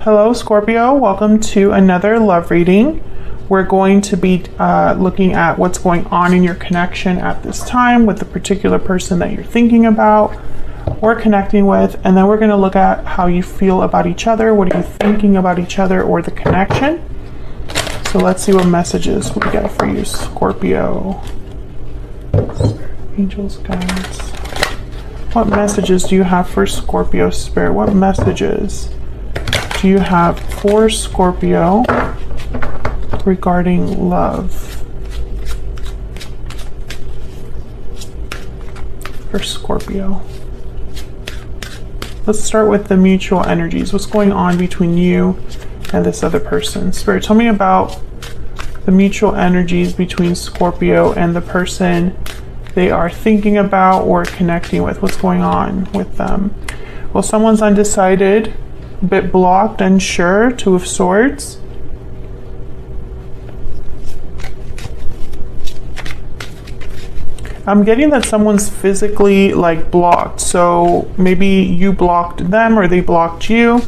Hello Scorpio, welcome to another love reading. We're going to be looking at what's going on in your connection at this time with the particular person that you're thinking about or connecting with, and then we're going to look at how you feel about each other. What are you thinking about each other or the connection? So let's see what messages we get for you, Scorpio. Angels, guides. What messages do you have for Scorpio Spirit? What messages do you have for Scorpio regarding love? For Scorpio. Let's start with the mutual energies. What's going on between you and this other person? Spirit, tell me about the mutual energies between Scorpio and the person they are thinking about or connecting with. What's going on with them? Well, someone's undecided, a bit blocked, unsure, Two of Swords. I'm getting that someone's physically like blocked. So maybe you blocked them or they blocked you.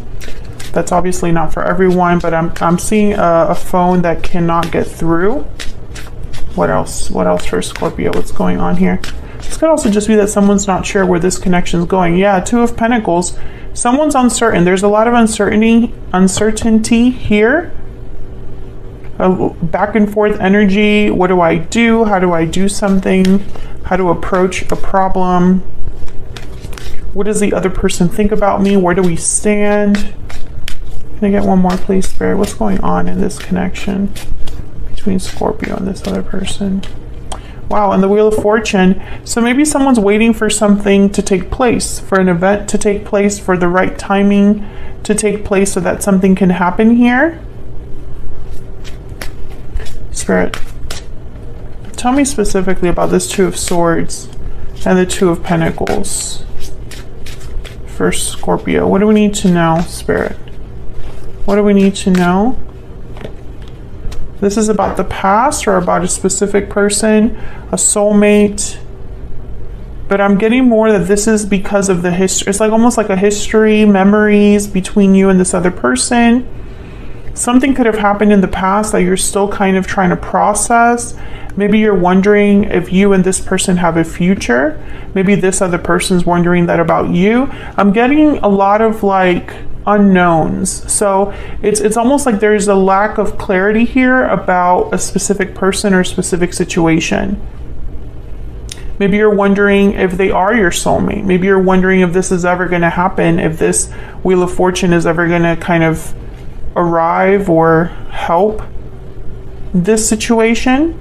That's obviously not for everyone, but I'm seeing a phone that cannot get through. What else? What else for Scorpio? What's going on here? This could also just be that someone's not sure where this connection's going. Yeah, Two of Pentacles. Someone's uncertain. There's a lot of uncertainty here. Back and forth energy. What do I do? How do I do something? How to approach a problem? What does the other person think about me? Where do we stand? Can I get one more, please, Spirit? What's going on in this connection between Scorpio and this other person? Wow, and the Wheel of Fortune. So maybe someone's waiting for something to take place, for an event to take place, for the right timing to take place so that something can happen here. Spirit, tell me specifically about this Two of Swords and the Two of Pentacles for Scorpio. What do we need to know, Spirit? What do we need to know? This is about the past or about a specific person, a soulmate. But I'm getting more that this is because of the history. It's like almost like a history, memories between you and this other person. Something could have happened in the past that you're still kind of trying to process. Maybe you're wondering if you and this person have a future. Maybe this other person's wondering that about you. I'm getting a lot of like unknowns. So it's almost like there's a lack of clarity here about a specific person or a specific situation. Maybe you're wondering if they are your soulmate. Maybe you're wondering if this is ever going to happen, if this Wheel of Fortune is ever going to kind of arrive or help this situation.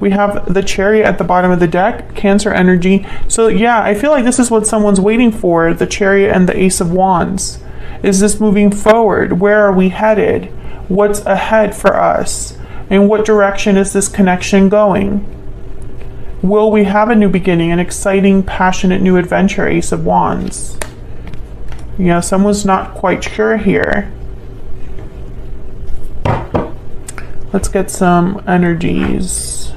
We have the Chariot at the bottom of the deck, Cancer energy. So yeah, I feel like this is what someone's waiting for, the Chariot and the Ace of Wands. Is this moving forward? Where are we headed? What's ahead for us? In what direction is this connection going? Will we have a new beginning, an exciting, passionate new adventure, Ace of Wands? Yeah, someone's not quite sure here. Let's get some energies.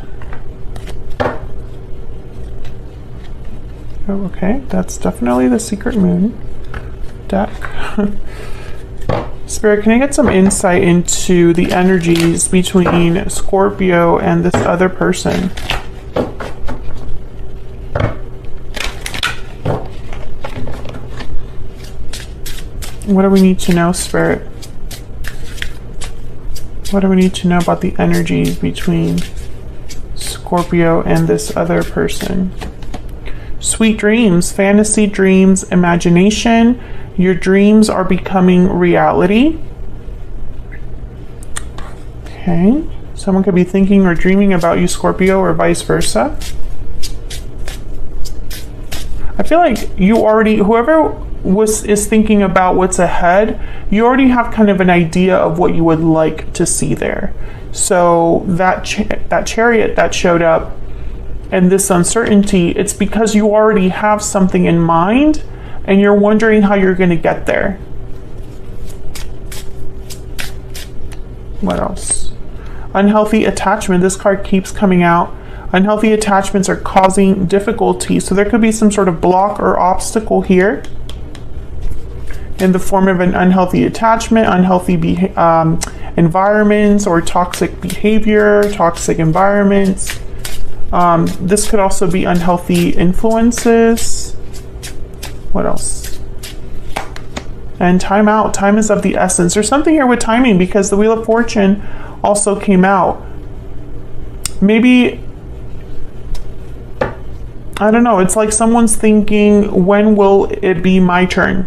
Oh, okay, that's definitely the Secret Moon deck. Spirit, can I get some insight into the energies between Scorpio and this other person? What do we need to know, Spirit? What do we need to know about the energies between Scorpio and this other person? Sweet dreams, fantasy dreams, imagination. Your dreams are becoming reality. Okay. Someone could be thinking or dreaming about you, Scorpio, or vice versa. I feel like you already, whoever is thinking about what's ahead, you already have kind of an idea of what you would like to see there. So that Chariot that showed up and this uncertainty, it's because you already have something in mind and you're wondering how you're going to get there. What else? Unhealthy attachment. This card keeps coming out. Unhealthy attachments are causing difficulty. So there could be some sort of block or obstacle here. in the form of an unhealthy attachment, unhealthy environments, or toxic behavior, toxic environments. This could also be unhealthy influences. What else? And time out. Time is of the essence. There's something here with timing because the Wheel of Fortune also came out. Maybe, I don't know, it's like someone's thinking, when will it be my turn?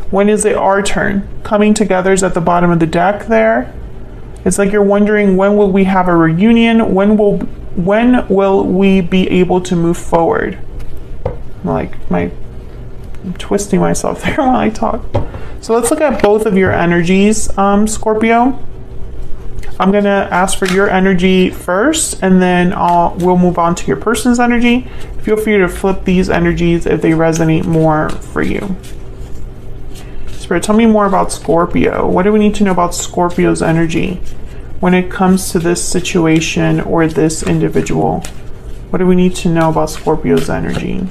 When is it our turn? Coming together is at the bottom of the deck there. It's like you're wondering, when will we have a reunion? When will we be able to move forward? I'm twisting myself there while I talk. So let's look at both of your energies, Scorpio. I'm gonna ask for your energy first, and then we'll move on to your person's energy. Feel free to flip these energies if they resonate more for you. Spirit, tell me more about Scorpio. What do we need to know about Scorpio's energy when it comes to this situation or this individual? What do we need to know about Scorpio's energy?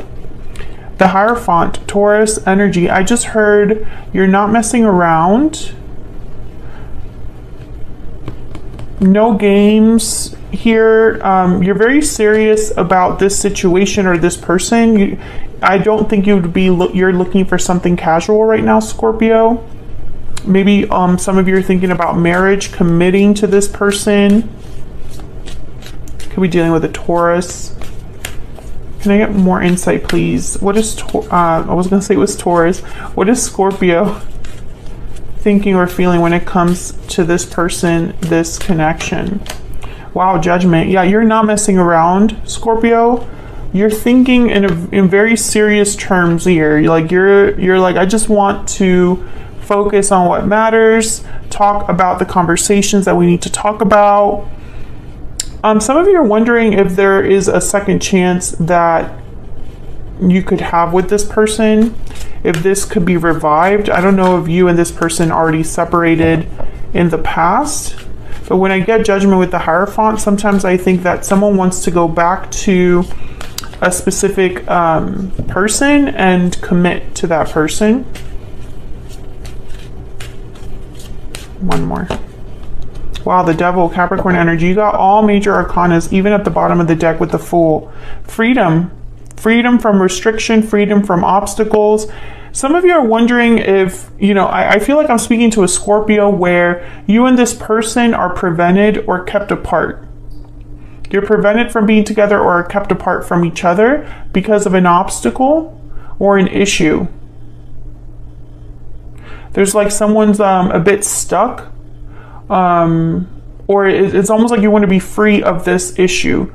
The Hierophant, Taurus energy. I just heard you're not messing around. No games here. You're very serious about this situation or this person. I don't think you're looking for something casual right now, Scorpio. Maybe some of you are thinking about marriage, committing to this person. Could be dealing with a Taurus. Can I get more insight, please? What is I was gonna say it was Taurus. What is Scorpio thinking or feeling when it comes to this person, this connection? Wow, Judgment. Yeah, you're not messing around, Scorpio. You're thinking in very serious terms here. You're like, I just want to focus on what matters, talk about the conversations that we need to talk about. Some of you are wondering if there is a second chance that you could have with this person, if this could be revived. I don't know if you and this person already separated in the past, but when I get Judgment with the Hierophant, sometimes I think that someone wants to go back to a specific person and commit to that person. One more. Wow, the Devil, Capricorn energy. You got all major arcanas, even at the bottom of the deck with the Fool. Freedom. Freedom from restriction, freedom from obstacles. Some of you are wondering if, I feel like I'm speaking to a Scorpio where you and this person are prevented or kept apart. You're prevented from being together or are kept apart from each other because of an obstacle or an issue. There's like someone's a bit stuck. Or it's almost like you want to be free of this issue.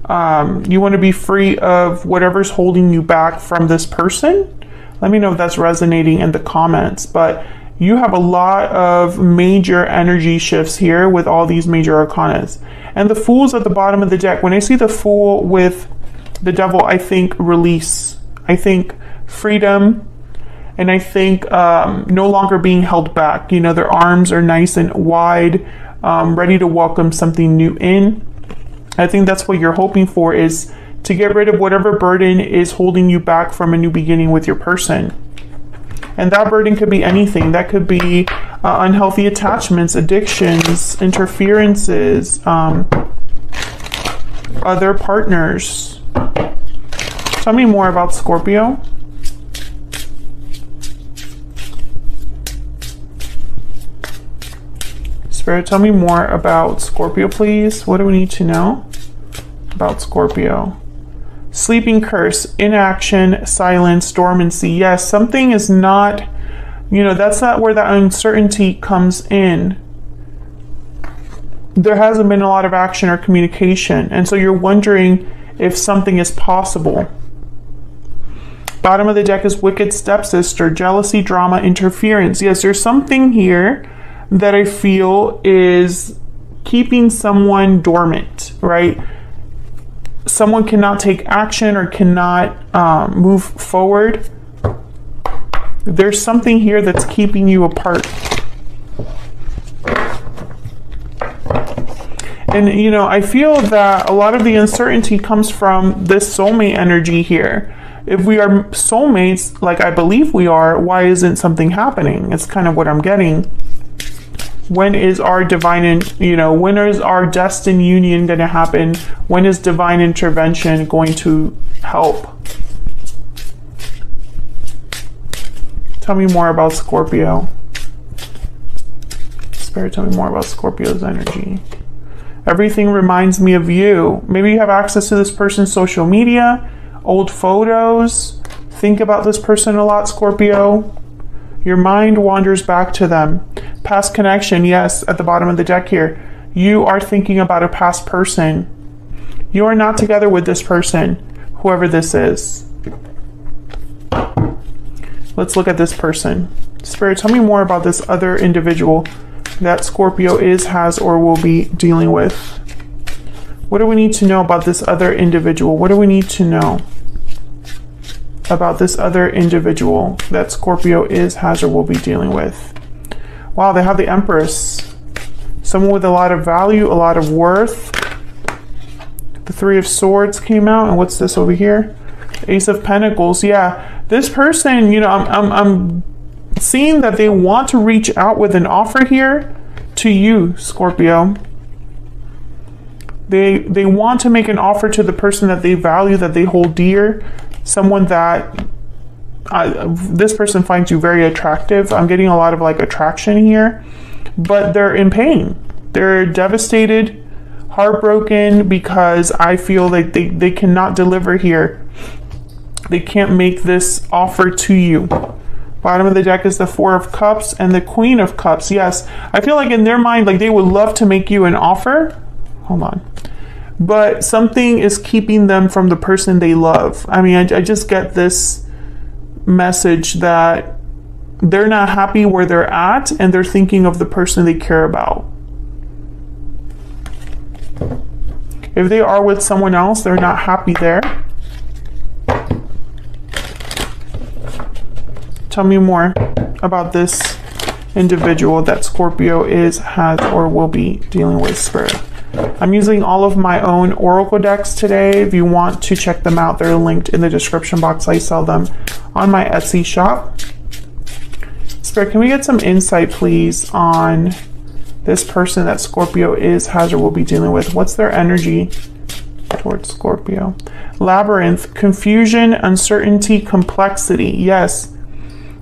You want to be free of whatever's holding you back from this person. Let me know if that's resonating in the comments. But you have a lot of major energy shifts here with all these major arcanas. And the Fool's at the bottom of the deck. When I see the Fool with the Devil, I think release. I think freedom. And I think no longer being held back. Their arms are nice and wide, ready to welcome something new in. I think that's what you're hoping for, is to get rid of whatever burden is holding you back from a new beginning with your person. And that burden could be anything. That could be unhealthy attachments, addictions, interferences, other partners. Tell me more about Scorpio. Spirit, tell me more about Scorpio, please. What do we need to know about Scorpio? Sleeping curse, inaction, silence, dormancy. Yes, something is not, that's not where that uncertainty comes in. There hasn't been a lot of action or communication. And so you're wondering if something is possible. Bottom of the deck is wicked stepsister, jealousy, drama, interference. Yes, there's something here that I feel is keeping someone dormant, right? Someone cannot take action or cannot move forward. There's something here that's keeping you apart. And, I feel that a lot of the uncertainty comes from this soulmate energy here. if we are soulmates, like I believe we are, why isn't something happening? It's kind of what I'm getting. When is our when is our destined union going to happen? When is divine intervention going to help? Tell me more about Scorpio. Spirit, tell me more about Scorpio's energy. Everything reminds me of you. Maybe you have access to this person's social media, old photos. Think about this person a lot, Scorpio. Your mind wanders back to them. Past connection, yes, at the bottom of the deck here. You are thinking about a past person. You are not together with this person, whoever this is. Let's look at this person. Spirit, tell me more about this other individual that Scorpio is, has, or will be dealing with. What do we need to know about this other individual? What do we need to know about this other individual that Scorpio is, has, or will be dealing with? Wow, they have the Empress. Someone with a lot of value, a lot of worth. The Three of Swords came out, and what's this over here? Ace of Pentacles. Yeah, this person, I'm seeing that they want to reach out with an offer here to you, Scorpio. They want to make an offer to the person that they value, that they hold dear, someone that this person finds you very attractive. I'm getting a lot of like attraction here, but they're in pain. They're devastated, heartbroken, because I feel like they cannot deliver here. They can't make this offer to you. Bottom of the deck is the Four of Cups and the Queen of Cups. Yes, I feel like in their mind, like they would love to make you an offer. Hold on. But something is keeping them from the person they love. I mean, I just get this message that they're not happy where they're at and they're thinking of the person they care about. If they are with someone else, they're not happy there. Tell me more about this individual that Scorpio is, has, or will be dealing with, Spirit. I'm using all of my own oracle decks today. If you want to check them out, they're linked in the description box. I sell them on my Etsy shop. Spirit, can we get some insight, please, on this person that Scorpio is, has, or will be dealing with? What's their energy towards Scorpio? Labyrinth, confusion, uncertainty, complexity. Yes.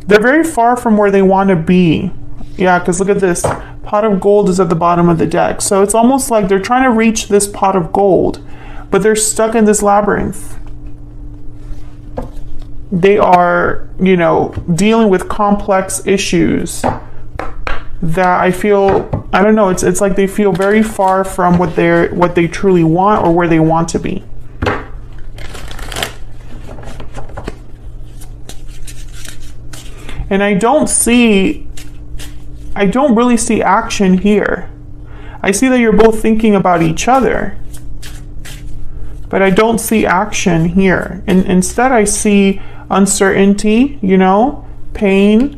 They're very far from where they want to be. Yeah, because look at this. Pot of gold is at the bottom of the deck. So it's almost like they're trying to reach this pot of gold, but they're stuck in this labyrinth. They are, dealing with complex issues that I feel, I don't know, it's like they feel very far from what they truly want or where they want to be. And I don't really see action here. I see that you're both thinking about each other, but I don't see action here. And instead I see uncertainty, pain,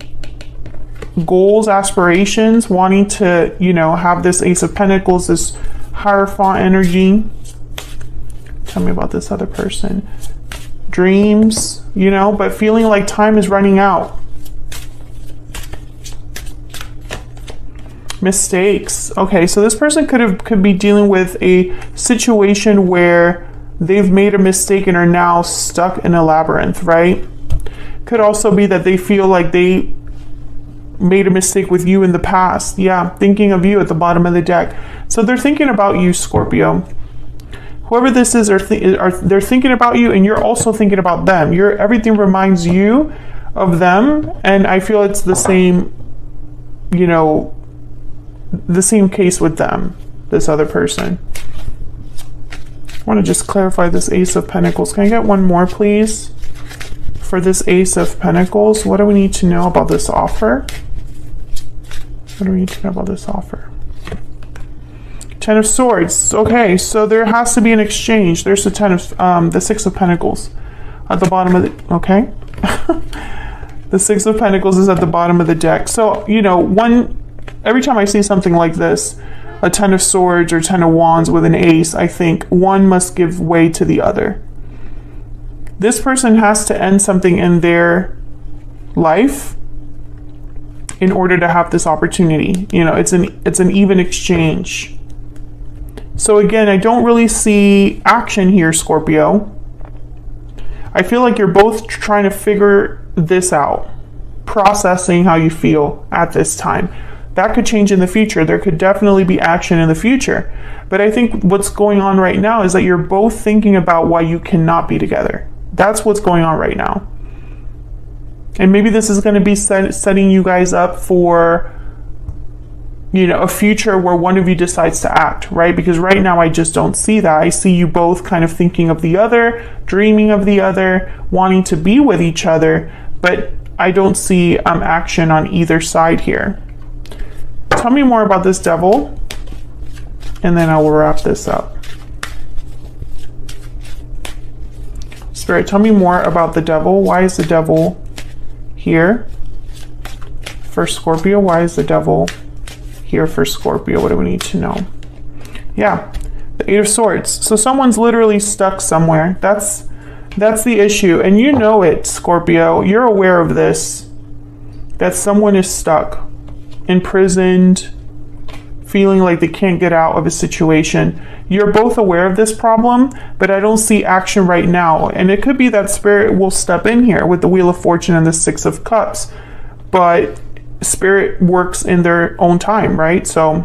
goals, aspirations, wanting to, have this Ace of Pentacles, this Hierophant energy. Tell me about this other person. Dreams, but feeling like time is running out. Mistakes. Okay, so this person could be dealing with a situation where they've made a mistake and are now stuck in a labyrinth, right? Could also be that they feel like they made a mistake with you in the past. Yeah, thinking of you at the bottom of the deck. So they're thinking about you, Scorpio. Whoever this is, they're thinking about you, and you're also thinking about them. Everything reminds you of them, and I feel it's the same, the same case with them, this other person. I want to just clarify this Ace of Pentacles. Can I get one more, please? For this Ace of Pentacles, what do we need to know about this offer? What do we need to know about this offer? Ten of Swords. Okay, so there has to be an exchange. There's the Six of Pentacles at the bottom of the, okay. The Six of Pentacles is at the bottom of the deck. So, every time I see something like this, a Ten of Swords or Ten of Wands with an ace, I think one must give way to the other. This person has to end something in their life in order to have this opportunity. You know, it's an even exchange. So again, I don't really see action here, Scorpio. I feel like you're both trying to figure this out, processing how you feel at this time. That could change in the future. There could definitely be action in the future. But I think what's going on right now is that you're both thinking about why you cannot be together. That's what's going on right now. And maybe this is going to be setting you guys up for, you know, a future where one of you decides to act, right? Because right now I just don't see that. I see you both kind of thinking of the other, dreaming of the other, wanting to be with each other, but I don't see action on either side here. Tell me more about this devil, and then I will wrap this up. Spirit, tell me more about the devil. Why is the devil here for Scorpio? Why is the devil here for Scorpio? What do we need to know? Yeah, the Eight of Swords. So someone's literally stuck somewhere. That's the issue. And you know it, Scorpio. You're aware of this. That someone is stuck, imprisoned, feeling like they can't get out of a situation. You're both aware of this problem, but I don't see action right now. And it could be that Spirit will step in here with the Wheel of Fortune and the Six of Cups. But Spirit works in their own time, right? So